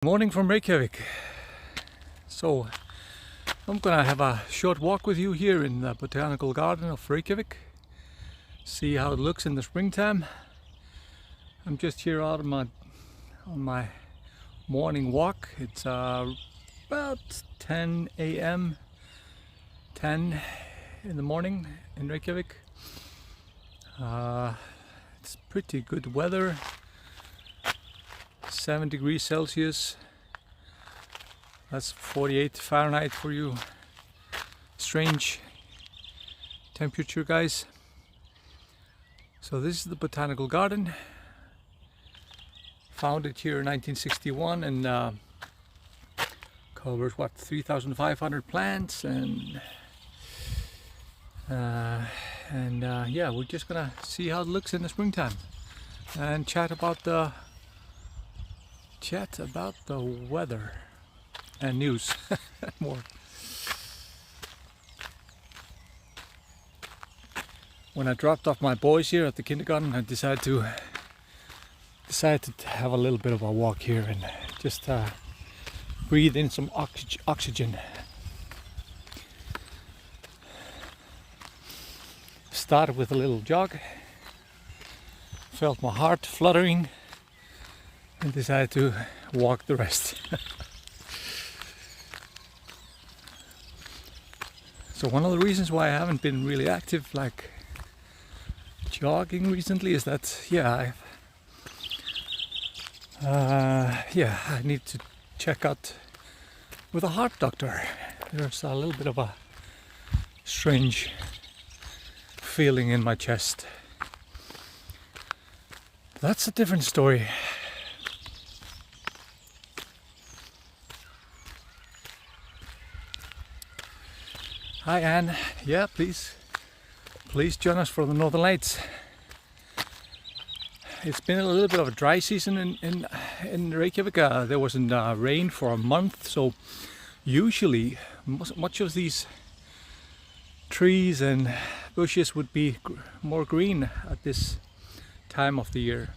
Morning from Reykjavik. So I'm gonna have a short walk with you here in the Botanical Garden of Reykjavik. See how it looks in the springtime. I'm just here out on my morning walk. It's about 10 a.m. 10 in the morning in Reykjavik. It's pretty good weather. 7 degrees Celsius, that's 48 Fahrenheit for you strange temperature guys. So this is the Botanical Garden, founded here in 1961 and covers what, 3,500 plants and yeah, we're just gonna see how it looks in the springtime and chat about the weather and news more. When I dropped off my boys here at the kindergarten, I decided to have a little bit of a walk here and just breathe in some oxygen. Started with a little jog, felt my heart fluttering, and decided to walk the rest. So one of the reasons why I haven't been really active like jogging recently is that I need to check out with a heart doctor. There's a little bit of a strange feeling in my chest. That's a different story. Hi Anne, yeah, please join us for the Northern Lights. It's been a little bit of a dry season in Reykjavik. There wasn't rain for a month, so usually much of these trees and bushes would be more green at this time of the year.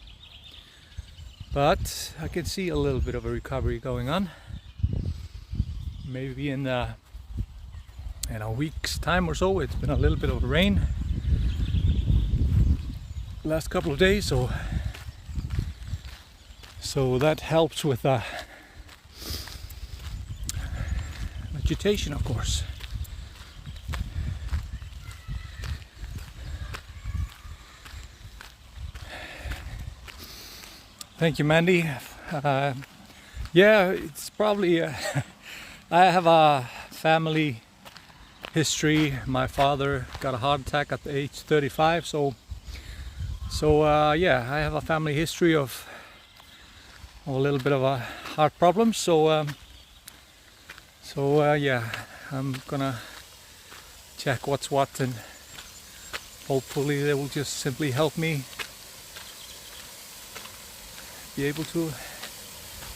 But I can see a little bit of a recovery going on. Maybe in a week's time or so. It's been a little bit of rain last couple of days, so that helps with vegetation, of course. Thank you, Mandy. Yeah, it's probably I have a family history. My father got a heart attack at age 35, so yeah, I have a family history of a little bit of a heart problem. So yeah, I'm gonna check what's what, and hopefully they will just simply help me be able to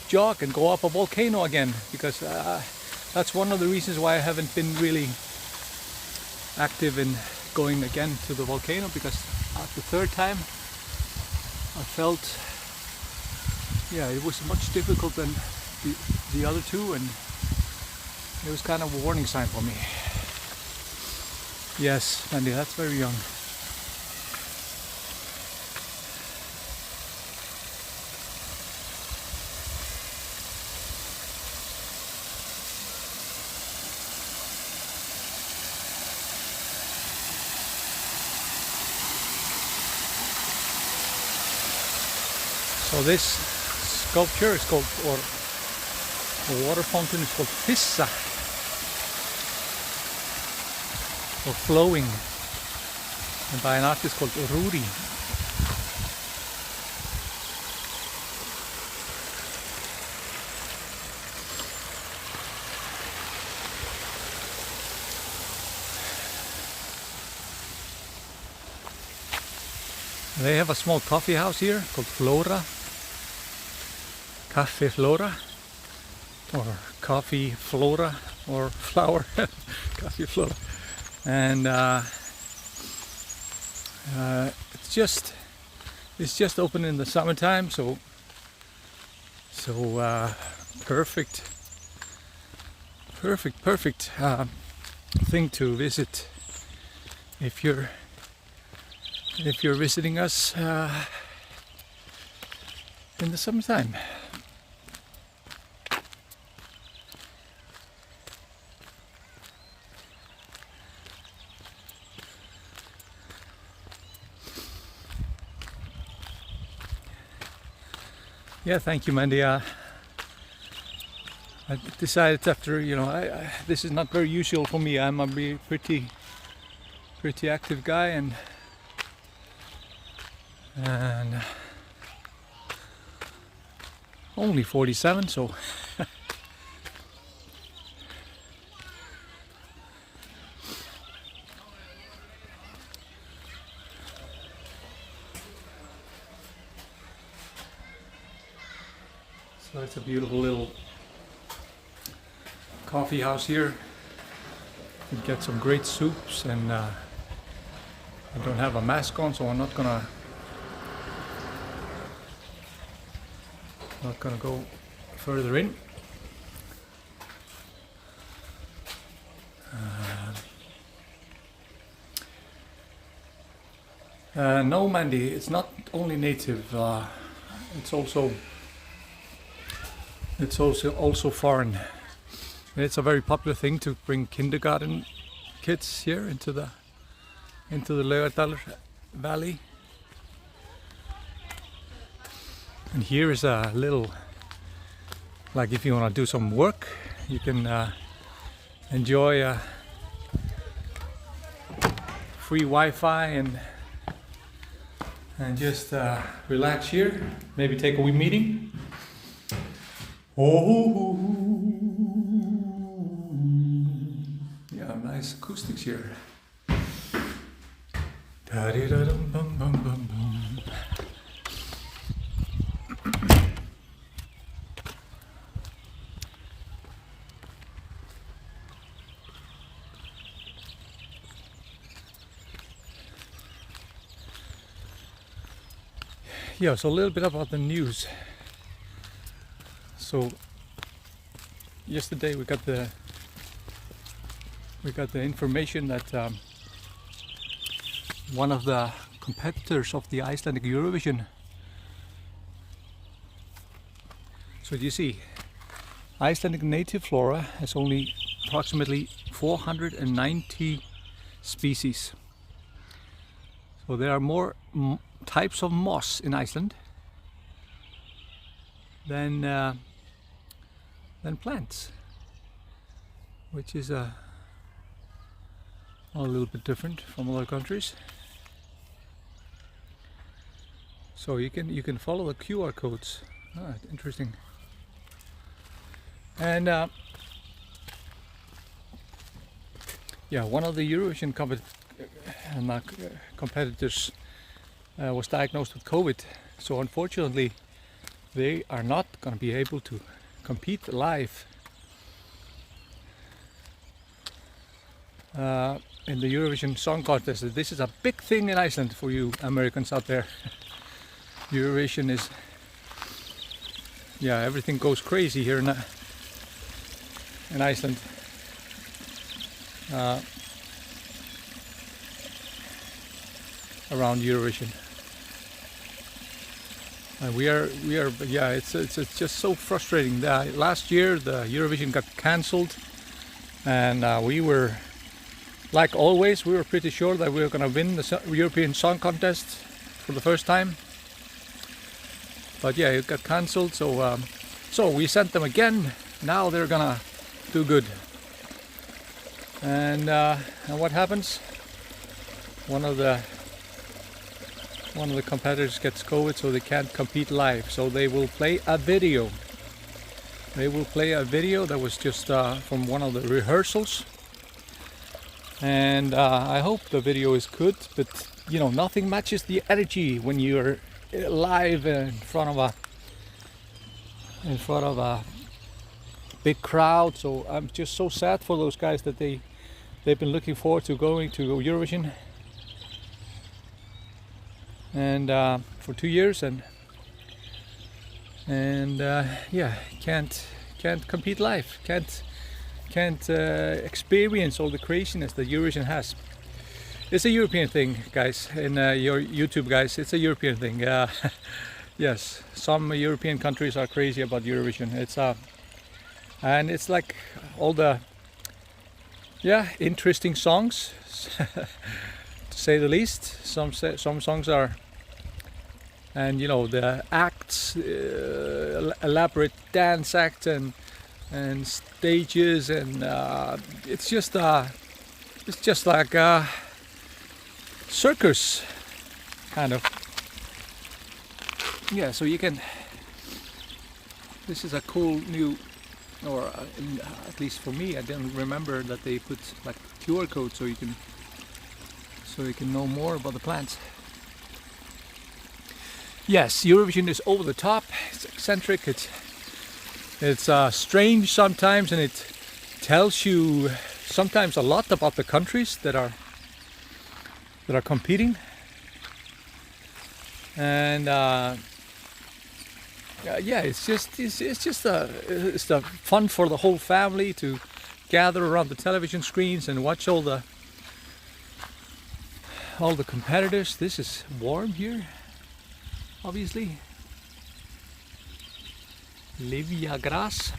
jog and go up a volcano again, because that's one of the reasons why I haven't been really active in going again to the volcano, because at the third time I felt it was much difficult than the other two, and it was kind of a warning sign for me. Yes, Andy, that's very young. So this sculpture is called, or the water fountain is called Fissa, or flowing, and by an artist called Ruri. They have a small coffee house here called Flora. Cafe Flora, or Coffee Flora, or Flower Coffee Flora, and it's just open in the summertime, so perfect thing to visit if you're visiting us in the summertime. Yeah, thank you, Mandy. I decided after, this is not very usual for me. I'm a pretty active guy, and only 47, so so it's a beautiful little coffee house here. You can get some great soups, and I don't have a mask on, so I'm not gonna go further in. No, Mandy, it's not only native. It's also foreign. It's a very popular thing to bring kindergarten kids here into the Laugardalur Valley. And here is a little, like if you want to do some work, you can enjoy free Wi-Fi and just relax here. Maybe take a wee meeting. Oh, yeah, nice acoustics here. Yeah, so a little bit about the news. So yesterday we got the information that one of the competitors of the Icelandic Eurovision. So you see, Icelandic native flora has only approximately 490 species. So there are more types of moss in Iceland than plants, which is a little bit different from other countries. So you can follow the QR codes. Interesting. And yeah, one of the Eurovision competitors was diagnosed with COVID. So unfortunately, they are not going to be able to compete live in the Eurovision Song Contest. This is a big thing in Iceland for you Americans out there. Eurovision is, yeah, everything goes crazy here in Iceland. Around Eurovision. And we are, yeah, it's just so frustrating. Last year the Eurovision got cancelled, and we were, like always, we were pretty sure that we were going to win the European Song Contest for the first time. But yeah, it got cancelled, so we sent them again. Now they're gonna do good. And what happens? One of the competitors gets COVID, so they can't compete live. So they will play a video. They will play a video that was just from one of the rehearsals. And I hope the video is good, but you know, nothing matches the energy when you're live in front of a big crowd. So I'm just so sad for those guys that they've been looking forward to going to Eurovision, and for 2 years, and yeah, can't can't compete live, can't experience all the craziness that Eurovision has. It's a European thing, guys. In your YouTube, guys, it's a European thing. Yes, some European countries are crazy about Eurovision. And it's like all the interesting songs, to say the least. Some songs are, and you know, the acts, elaborate dance acts and stages, and it's just like a circus kind of. Yeah, so you can. This is a cool new, or at least for me, I didn't remember that they put like QR code so you can know more about the plants. Yes, Eurovision is over the top. It's eccentric. It's strange sometimes, and it tells you sometimes a lot about the countries that are competing. And it's the fun for the whole family to gather around the television screens and watch all the competitors. This is warm here, obviously. Livia grass,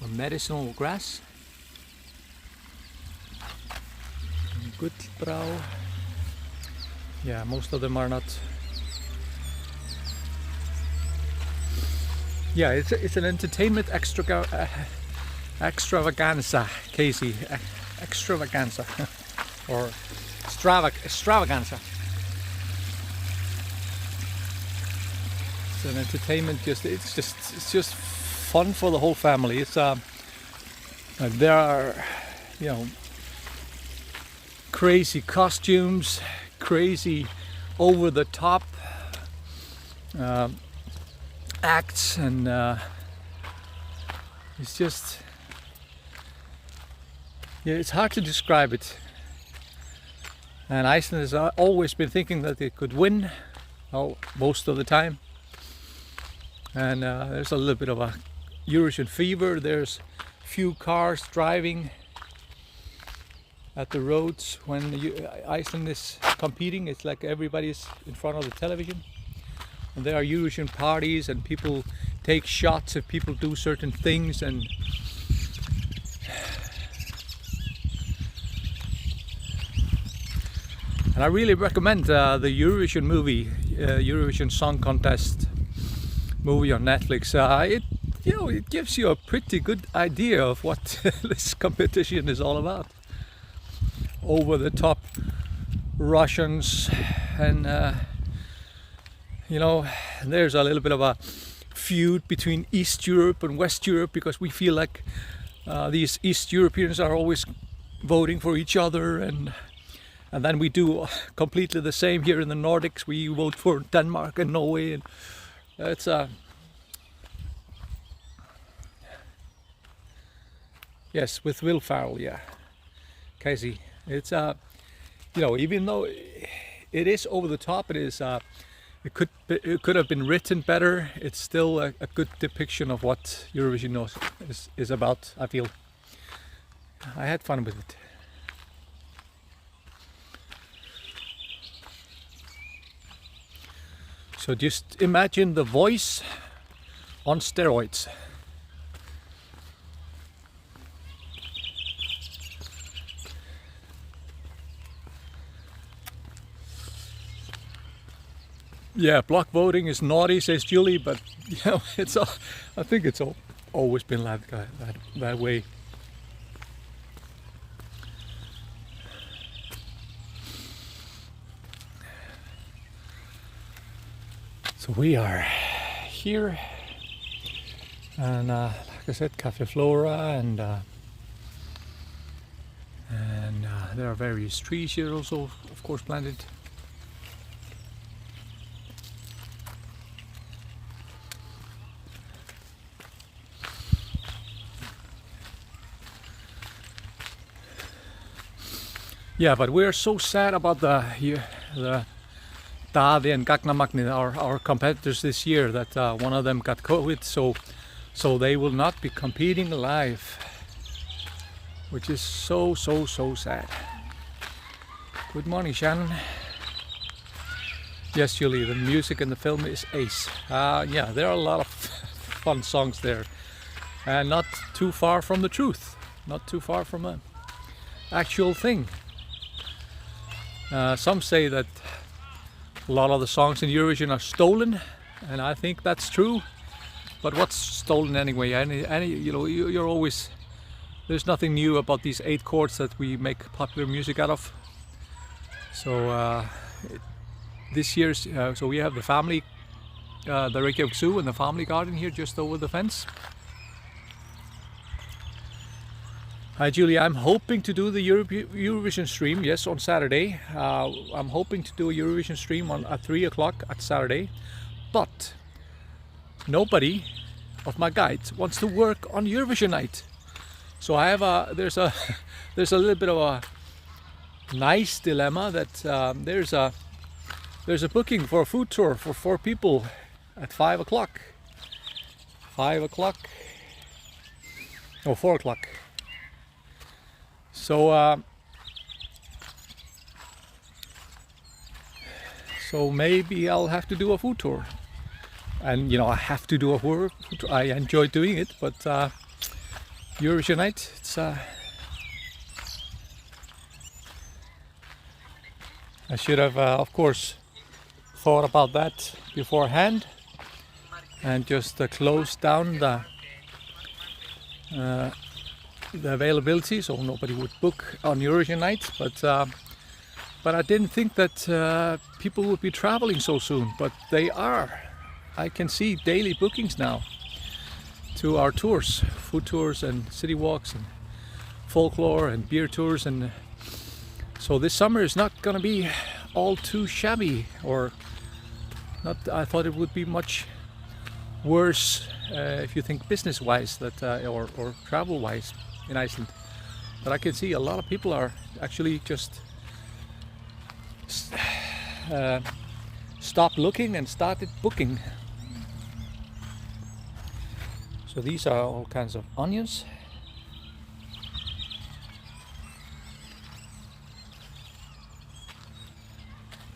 or medicinal grass. Gullbrá. Yeah, most of them are not. Yeah, it's an entertainment extravaganza, Casey. Extravaganza. Or extravaganza. It's an entertainment. It's just fun for the whole family. It's there are, you know, crazy costumes, crazy over the top acts, and it's just, it's hard to describe it. And Iceland has always been thinking that it could win, most of the time. And there's a little bit of a Eurovision fever. There's few cars driving at the roads when Iceland is competing. It's like everybody's in front of the television. And there are Eurovision parties, and people take shots if people do certain things. And I really recommend the Eurovision movie, Eurovision Song Contest movie on Netflix. It gives you a pretty good idea of what this competition is all about. Over the top Russians, and there's a little bit of a feud between East Europe and West Europe, because we feel like these East Europeans are always voting for each other, and then we do completely the same here in the Nordics. We vote for Denmark and Norway, and it's yes, with Will Ferrell, yeah, Casey. It's even though it is over the top, it could have been written better. It's still a good depiction of what Eurovision is about, I feel. I had fun with it. So just imagine The Voice on steroids. Yeah, block voting is naughty, says Julie, but I think it's always been like that way. So we are here, and like I said, Cafe Flora, and there are various trees here also, of course, planted. Yeah, but we're so sad about the Daði and Gagnamagnið, our competitors this year, that one of them got COVID. So So they will not be competing live, which is so sad. Good morning, Shannon. Yes, Julie, the music in the film is ace. Yeah, there are a lot of fun songs there, and not too far from the truth, not too far from an actual thing. Some say that a lot of the songs in Eurovision are stolen, and I think that's true. But what's stolen anyway? You know, you're always, there's nothing new about these 8 chords that we make popular music out of. So this year's, so we have the family, the Reykjavik Zoo and the family garden here just over the fence. Hi Julie, I'm hoping to do the Eurovision stream, yes, on Saturday. I'm hoping to do a Eurovision stream at 3 o'clock at Saturday, but nobody of my guides wants to work on Eurovision night. So I have there's a little bit of a nice dilemma that there's a booking for a food tour for 4 people at 5 o'clock. 5 o'clock, no, 4 o'clock. So so maybe I'll have to do a food tour. And you know, I have to do a food tour. I enjoy doing it, but Eurovision night, it's I should have of course thought about that beforehand and just closed down the availability so nobody would book on Eurovision night, but I didn't think that people would be traveling so soon, but they are. I can see daily bookings now to our tours, food tours and city walks and folklore and beer tours, and so this summer is not gonna be all too shabby, or not. I thought it would be much worse if you think business-wise, that or travel-wise in Iceland. But I can see a lot of people are actually just stopped looking and started booking. So these are all kinds of onions.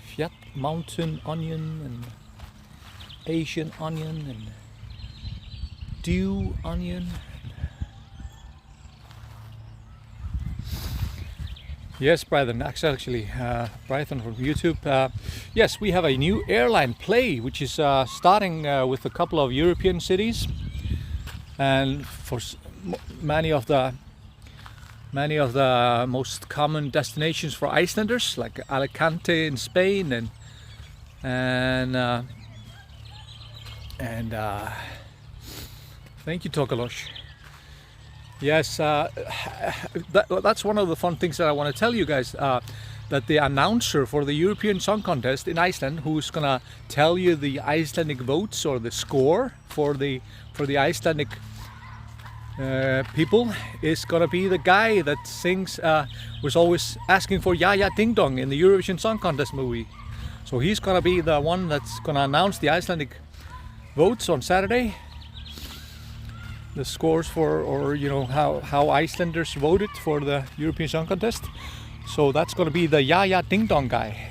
Fiat mountain onion and Asian onion and dew onion. Yes, Brython, actually, Brython from YouTube. Yes, we have a new airline play, which is starting with a couple of European cities, and for many of the most common destinations for Icelanders, like Alicante in Spain, and thank you, Tokalosh. Yes, that's one of the fun things that I want to tell you guys, that the announcer for the European Song Contest in Iceland, who's gonna tell you the Icelandic votes or the score for the Icelandic people, is gonna be the guy that sings, was always asking for Ya Ya Ding Dong in the Eurovision Song Contest movie. So he's gonna be the one that's gonna announce the Icelandic votes on Saturday. The scores for, or you know, how Icelanders voted for the European Song Contest. So that's going to be the Ya Ya Ding Dong guy.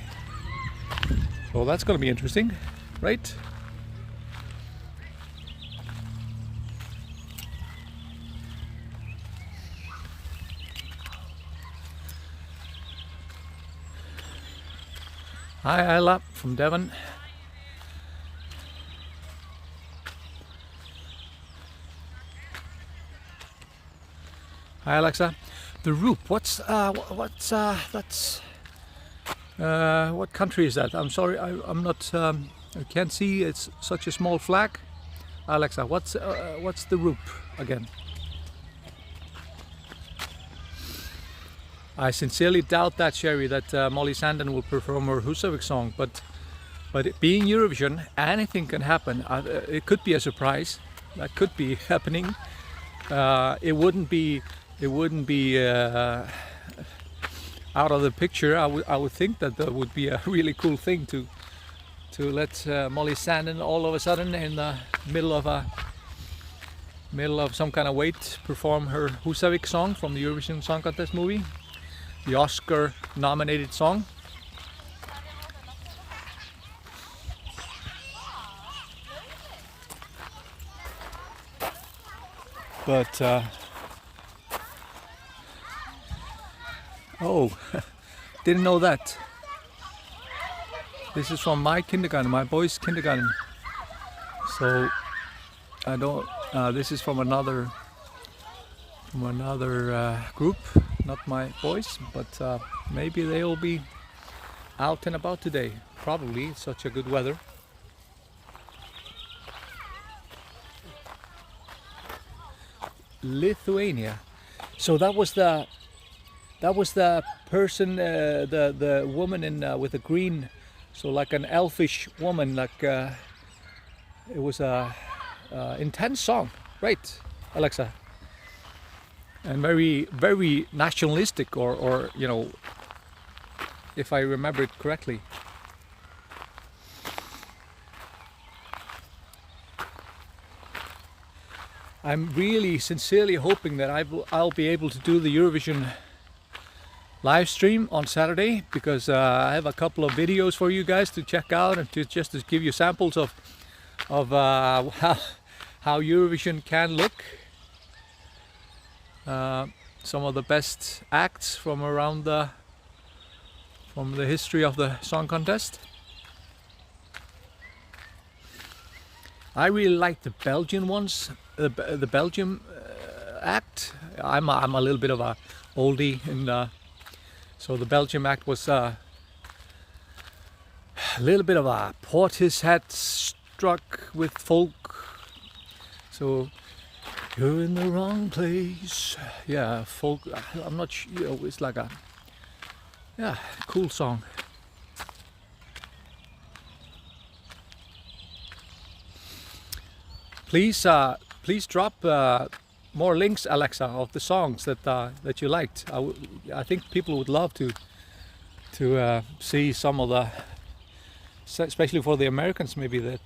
So that's going to be interesting, right? Hi Isla from Devon. Hi Alexa. The Roop. What's that's what country is that? I'm sorry, I'm not. I can't see. It's such a small flag. Alexa, what's the Roop again? I sincerely doubt that, Sherry, that Molly Sandon will perform her Húsavík song. But it being Eurovision, anything can happen. It could be a surprise. That could be happening. It wouldn't be out of the picture. I would think that would be a really cool thing to let Molly Sandon all of a sudden in the middle of a middle of some kind of wait, perform her Húsavík song from the Eurovision Song Contest movie, the Oscar-nominated song. But oh, didn't know that. This is from my kindergarten, my boys' kindergarten. So I don't. This is from another group, not my boys, but maybe they will be out and about today. Probably, it's such a good weather. Lithuania. So that was the person, the woman in with the green, so like an elfish woman, like it was a intense song, right, Alexa? And very, very nationalistic, or you know, if I remember it correctly. I'm really sincerely hoping that I'll be able to do the Eurovision live stream on Saturday, because I have a couple of videos for you guys to check out and just to give you samples of how Eurovision can look. Some of the best acts from around from the history of the song contest. I really like the Belgian ones, the Belgium act. I'm a little bit of a oldie, and so the Belgium act was a little bit of a Portishead struck with folk. So you're in the wrong place. Yeah, folk. I'm not sure. You know, it's like a cool song. Please drop more links, Alexa, of the songs that you liked. I think people would love to see some of the, especially for the Americans, maybe,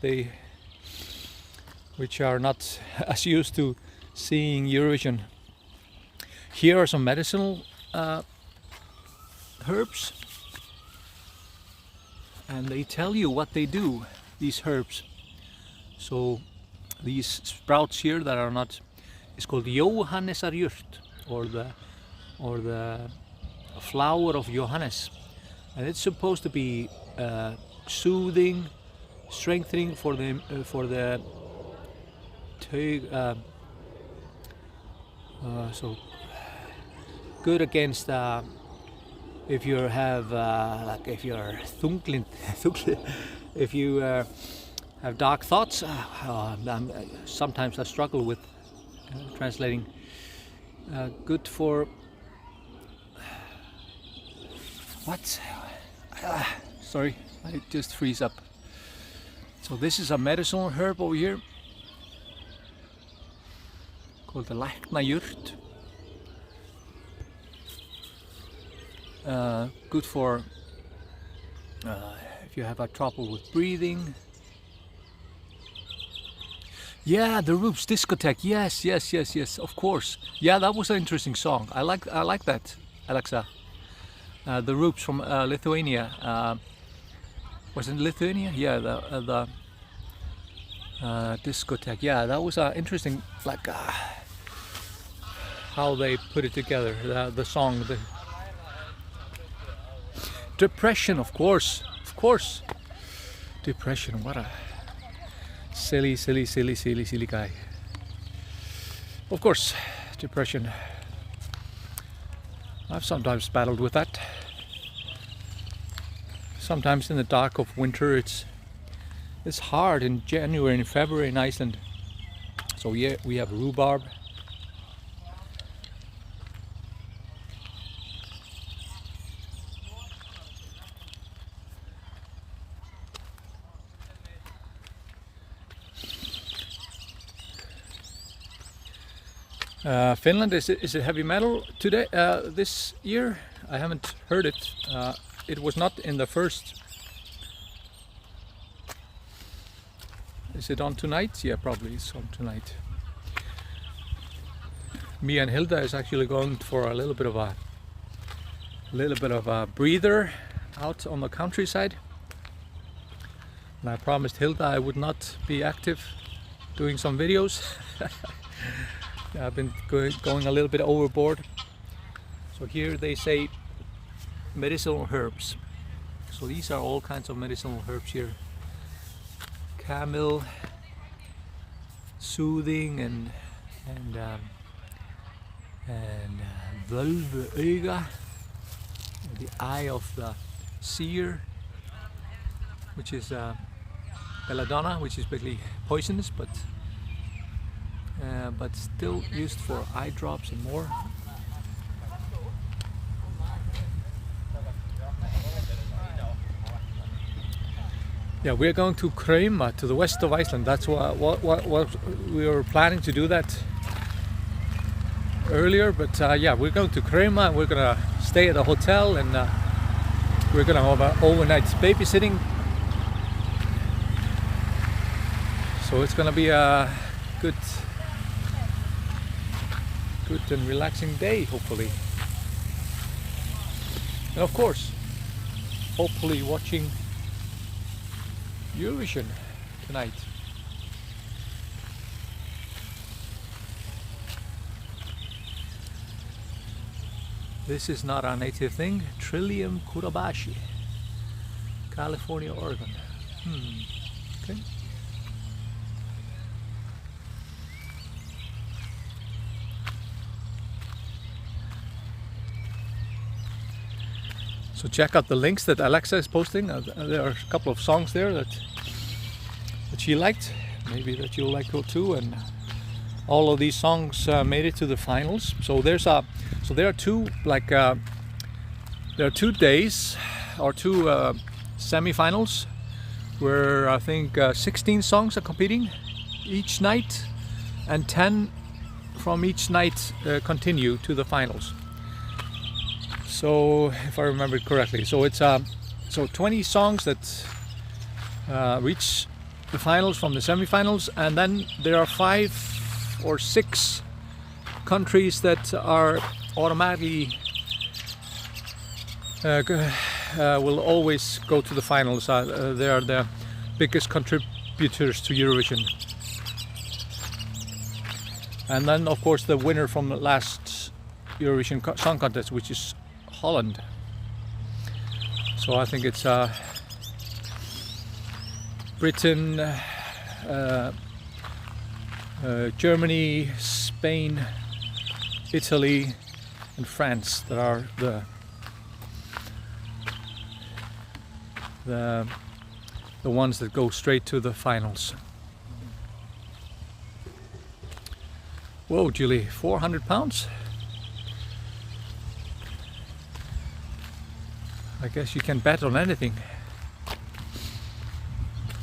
which are not as used to seeing Eurovision. Here are some medicinal herbs, and they tell you what they do, these herbs. So these sprouts here that are not, it's called Jóhannesarjurt, or the flower of Johannes, and it's supposed to be soothing, strengthening for the so good against if you have like if you're thunglind, if you have dark thoughts. Sometimes I struggle with translating. Good for what? Sorry, I just freeze up. So this is a medicinal herb over here called the Læknajurt. Good for if you have a trouble with breathing. Yeah, the Roots discotheque. Yes, of course. Yeah, that was an interesting song. I like that, Alexa. The Roots from Lithuania. Was it Lithuania? Yeah, the discotheque. Yeah, that was interesting. Like how they put it together. The song. The Depression, of course. Depression. What a silly guy. Of course, depression. I've sometimes battled with that. Sometimes in the dark of winter, it's hard in January and February in Iceland. So yeah, we have rhubarb. Finland, is it heavy metal today? This year? I haven't heard it. It was not in the first. Is it on tonight? Yeah, probably it's on tonight. Me and Hilda is actually going for a little bit of a breather out on the countryside. And I promised Hilda I would not be active doing some videos. I've been going a little bit overboard. So here they say medicinal herbs. So these are all kinds of medicinal herbs here. Camel, soothing, and völvuauga, the eye of the seer, which is belladonna, which is basically poisonous, but still used for eye drops and more. Yeah, we're going to Krauma, to the west of Iceland. That's what we were planning to do that earlier, but yeah, we're going to Krauma and we're gonna stay at a hotel, and we're gonna have an overnight babysitting. So it's gonna be a good and relaxing day, hopefully. And of course, hopefully watching Eurovision tonight. This is not our native thing. Trillium kurabashi, California, Oregon. Okay. So check out the links that Alexa is posting. There are a couple of songs there that she liked, maybe that you'll like too. And all of these songs made it to the finals. So there are two days or two semi-finals where I think 16 songs are competing each night, and 10 from each night continue to the finals. So if I remember it correctly, so it's 20 songs that reach the finals from the semi-finals, and then there are 5 or 6 countries that are automatically will always go to the finals. They are the biggest contributors to Eurovision. And then of course the winner from the last Eurovision Song Contest, which is Holland. So I think it's Britain, Germany, Spain, Italy and France that are the ones that go straight to the finals. Whoa, Julie, 400 pounds? I guess you can bet on anything.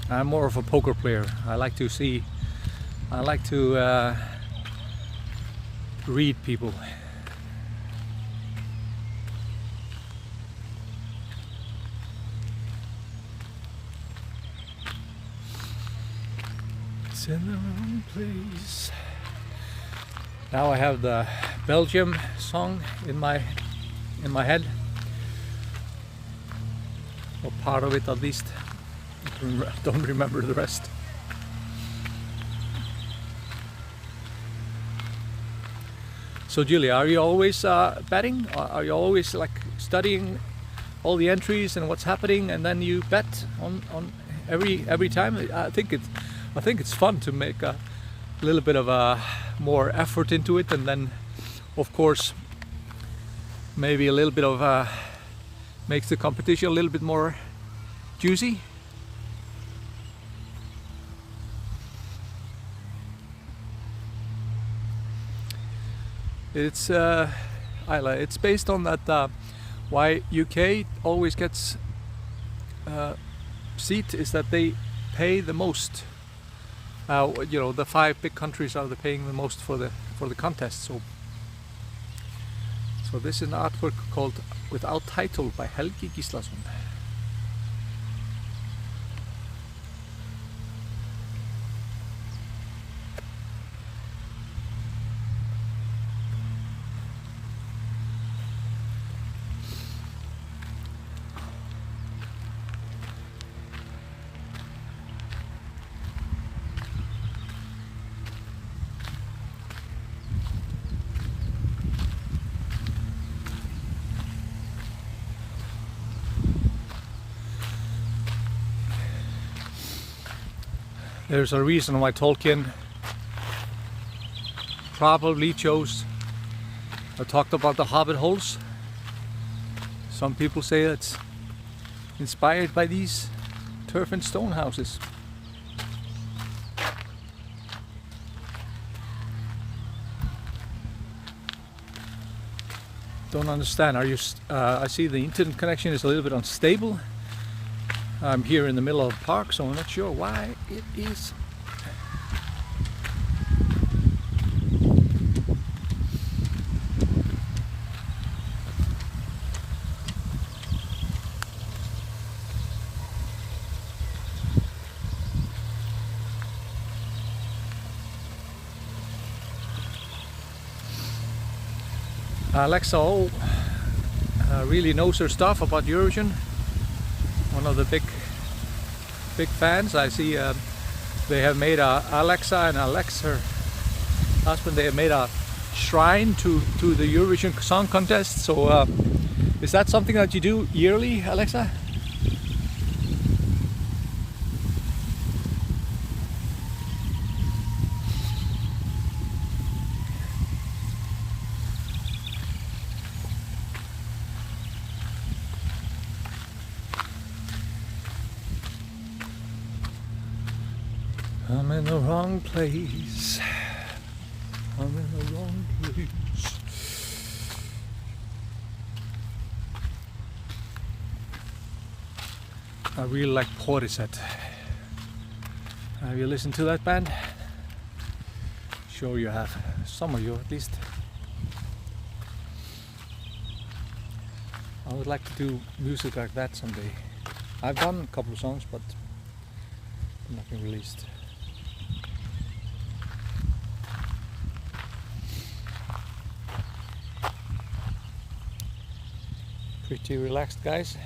I'm more of a poker player. I like to read people. It's in the wrong place. Now I have the Belgium song in my head. Or part of it at least. Don't remember the rest. So Julia, are you always betting? Are you always like studying all the entries and what's happening, and then you bet on every time? I think it's fun to make a little bit of a more effort into it, and then of course maybe a little bit of makes the competition a little bit more juicy. It's Isla. It's based on that why UK always gets seat is that they pay the most. You know, the 5 big countries are paying the most for the contest. So this is an artwork called Without Title by Helgi Gíslason. There's a reason why Tolkien probably chose or talked about the hobbit holes. Some people say it's inspired by these turf and stone houses. Don't understand. Are you? I see the internet connection is a little bit unstable. I'm here in the middle of a park, so I'm not sure why it is. Alexa really knows her stuff about Eurovision. One of the big fans. I see they have made Alexa and Alex, her husband, they have made a shrine to the Eurovision Song Contest. So is that something that you do yearly, Alexa? I'm in the wrong place. I'm in the wrong place. I really like Portishead. Have you listened to that band? Sure you have. Some of you at least. I would like to do music like that someday. I've done a couple of songs, but nothing released. Pretty relaxed, guys.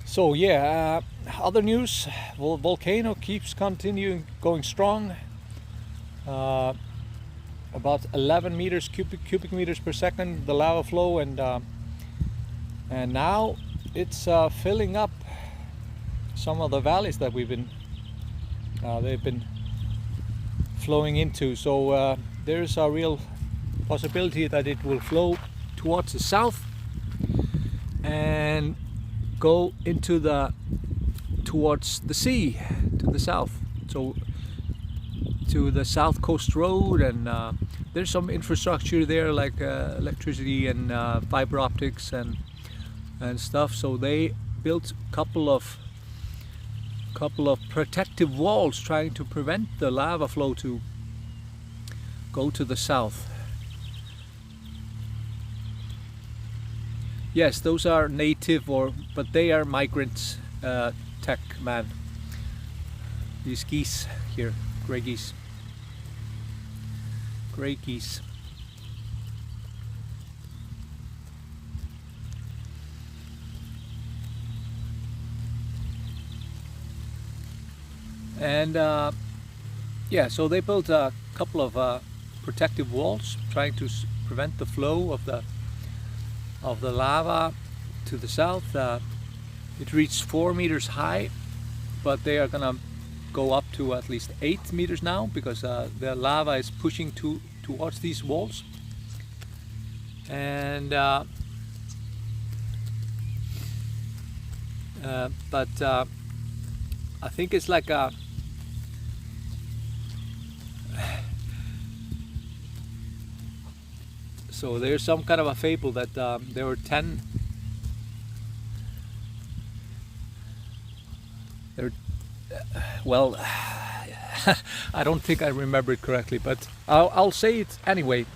So yeah, other news. Volcano keeps continuing going strong. About 11 meters cubic meters per second, the lava flow, and now it's filling up some of the valleys that they've been flowing into. So there's a real possibility that it will flow towards the south and go into towards the sea to the south, so to the South Coast Road, and there's some infrastructure there like electricity and fiber optics and stuff. So they built a couple of protective walls trying to prevent the lava flow to go to the south. Yes, those are native, but they are migrants, tech man. These geese here, grey geese. Grey geese. And yeah, so they built a couple of protective walls trying to prevent the flow of the lava to the south. It reached 4 meters high, but they are gonna go up to at least 8 meters now because the lava is pushing towards these walls. And but I think it's like a so there's some kind of a fable that there were 10. Well, I don't think I remember it correctly, but I'll say it anyway.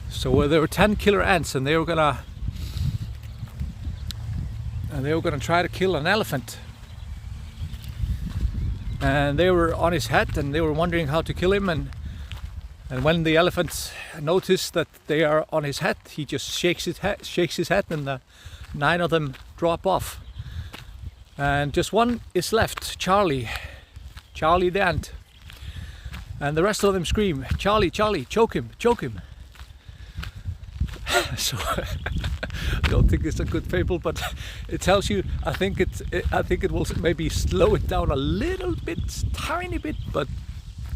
So there were 10 killer ants, and they were gonna try to kill an elephant. And they were on his head, and they were wondering how to kill him. And when the elephant noticed that they are on his head, he just shakes his head, and the 9 of them drop off. And just one is left, Charlie the ant. And the rest of them scream, "Charlie, Charlie, choke him, choke him." So don't think it's a good fable, but it tells you. I think it will maybe slow it down a little bit, tiny bit, but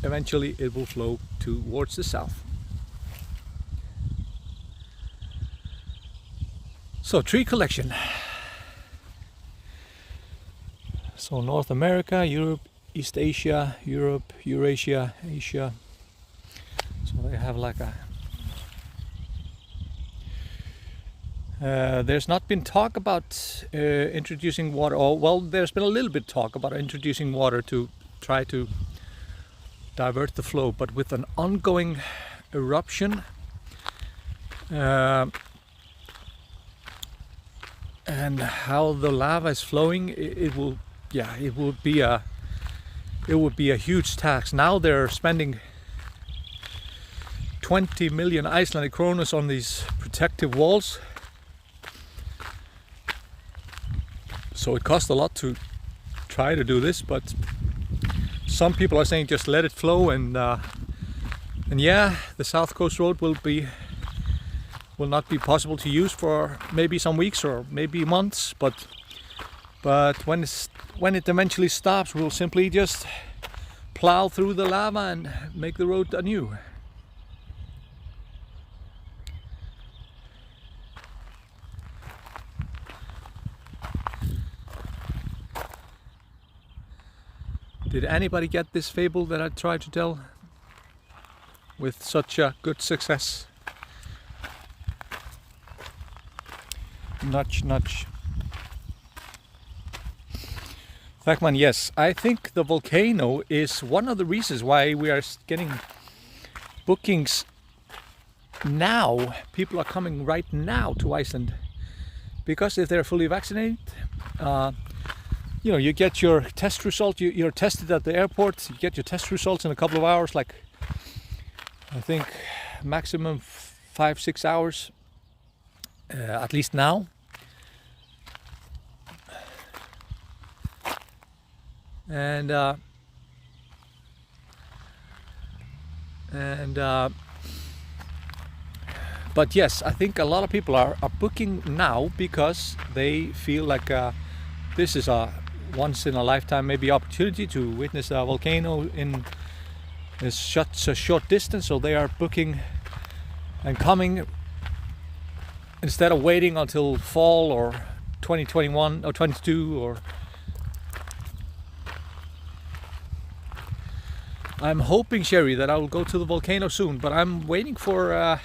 eventually it will flow towards the south. So tree collection. So North America, Europe, East Asia, Europe, Eurasia, Asia. So they have like a... there's not been talk about introducing water, or well, there's been a little bit talk about introducing water to try to divert the flow, but with an ongoing eruption and how the lava is flowing, it would be a huge tax. Now they're spending 20 million Icelandic kronas on these protective walls. So it costs a lot to try to do this, but some people are saying just let it flow, and yeah, the South Coast Road will not be possible to use for maybe some weeks or maybe months, but when it eventually stops, we'll simply just plow through the lava and make the road anew. Did anybody get this fable that I tried to tell with such a good success? Nudge, nudge. Thakman, yes, I think the volcano is one of the reasons why we are getting bookings now. People are coming right now to Iceland because if they're fully vaccinated, you know, you get your test result, you're tested at the airport, you get your test results in a couple of hours, like I think maximum 5-6 hours, at least now. And but yes, I think a lot of people are booking now because they feel like this is a once in a lifetime maybe opportunity to witness a volcano in such a short distance, so they are booking and coming instead of waiting until fall or 2021 or 22. Or I'm hoping, Sherry, that I will go to the volcano soon, but I'm waiting for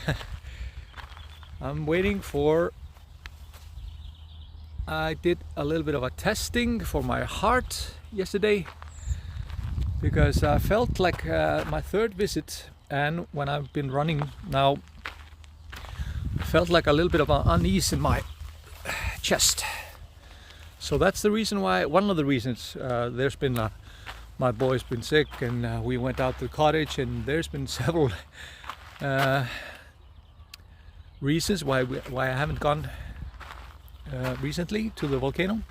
I did a little bit of a testing for my heart yesterday because I felt like my third visit, and when I've been running now, I felt like a little bit of an unease in my chest. So that's the reason why, one of the reasons, there's been my boy's been sick, and we went out to the cottage, and there's been several reasons why I haven't gone recently to the volcano.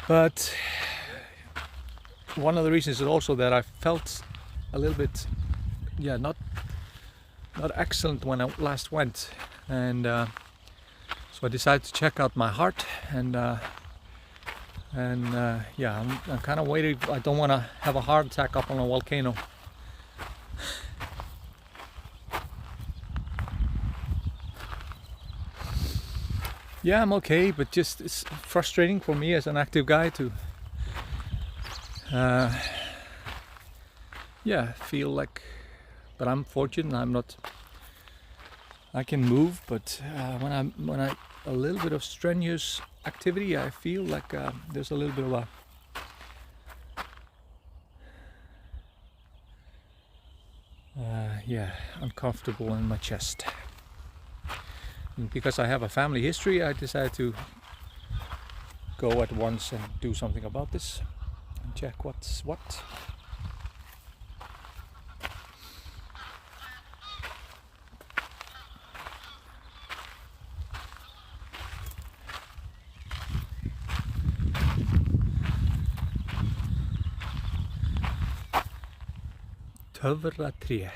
But one of the reasons is also that I felt a little bit, yeah, not excellent when I last went, and so I decided to check out my heart, and yeah, I'm kind of waiting. I don't want to have a heart attack up on a volcano. Yeah, I'm okay, but just it's frustrating for me as an active guy to yeah, feel like, but I'm fortunate. I can move, but when I a little bit of strenuous activity, I feel like there's a little bit of a yeah, uncomfortable in my chest. And because I have a family history, I decided to go at once and do something about this and check what's what. Töfratré,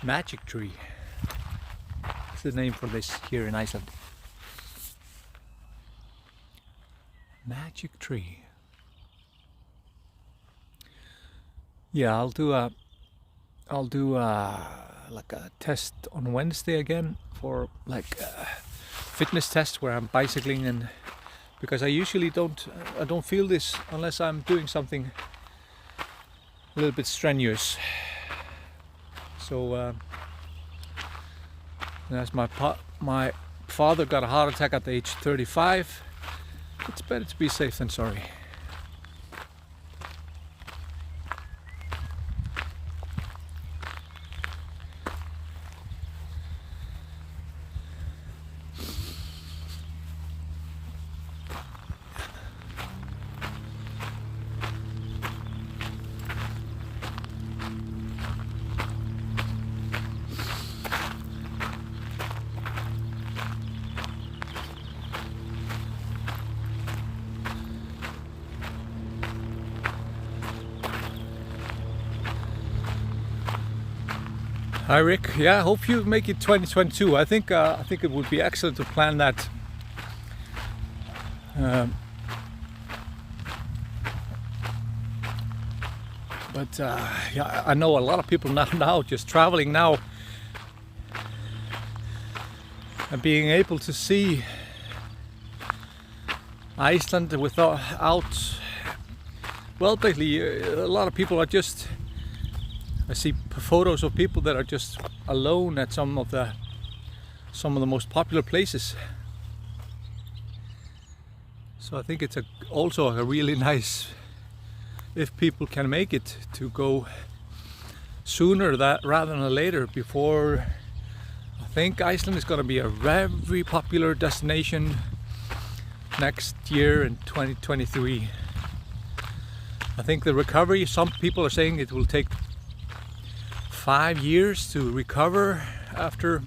magic tree. That's the name for this here in Iceland. Magic tree. Yeah, I'll do like a test on Wednesday again for like a fitness test where I'm bicycling, and because I usually don't feel this unless I'm doing something a little bit strenuous. So as my father got a heart attack at age 35, it's better to be safe than sorry. Hi Rick, yeah, hope you make it 2022. I think it would be excellent to plan that. But yeah, I know a lot of people now just traveling now and being able to see Iceland without, well, basically a lot of people are just, I see photos of people that are just alone at some of the most popular places. So I think it's also a really nice, if people can make it, to go sooner rather than later, before I think Iceland is going to be a very popular destination next year in 2023. I think the recovery, some people are saying it will take 5 years to recover after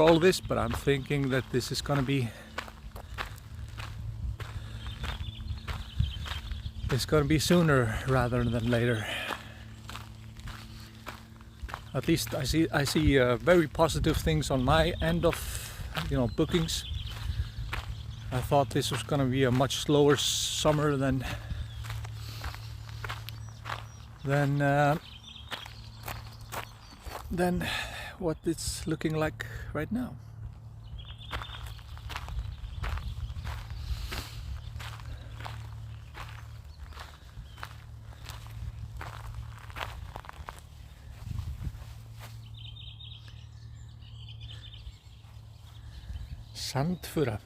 all this, but I'm thinking that this is going to be sooner rather than later. At least I see very positive things on my end of bookings. I thought this was going to be a much slower summer than what it's looking like right now. Sandfura.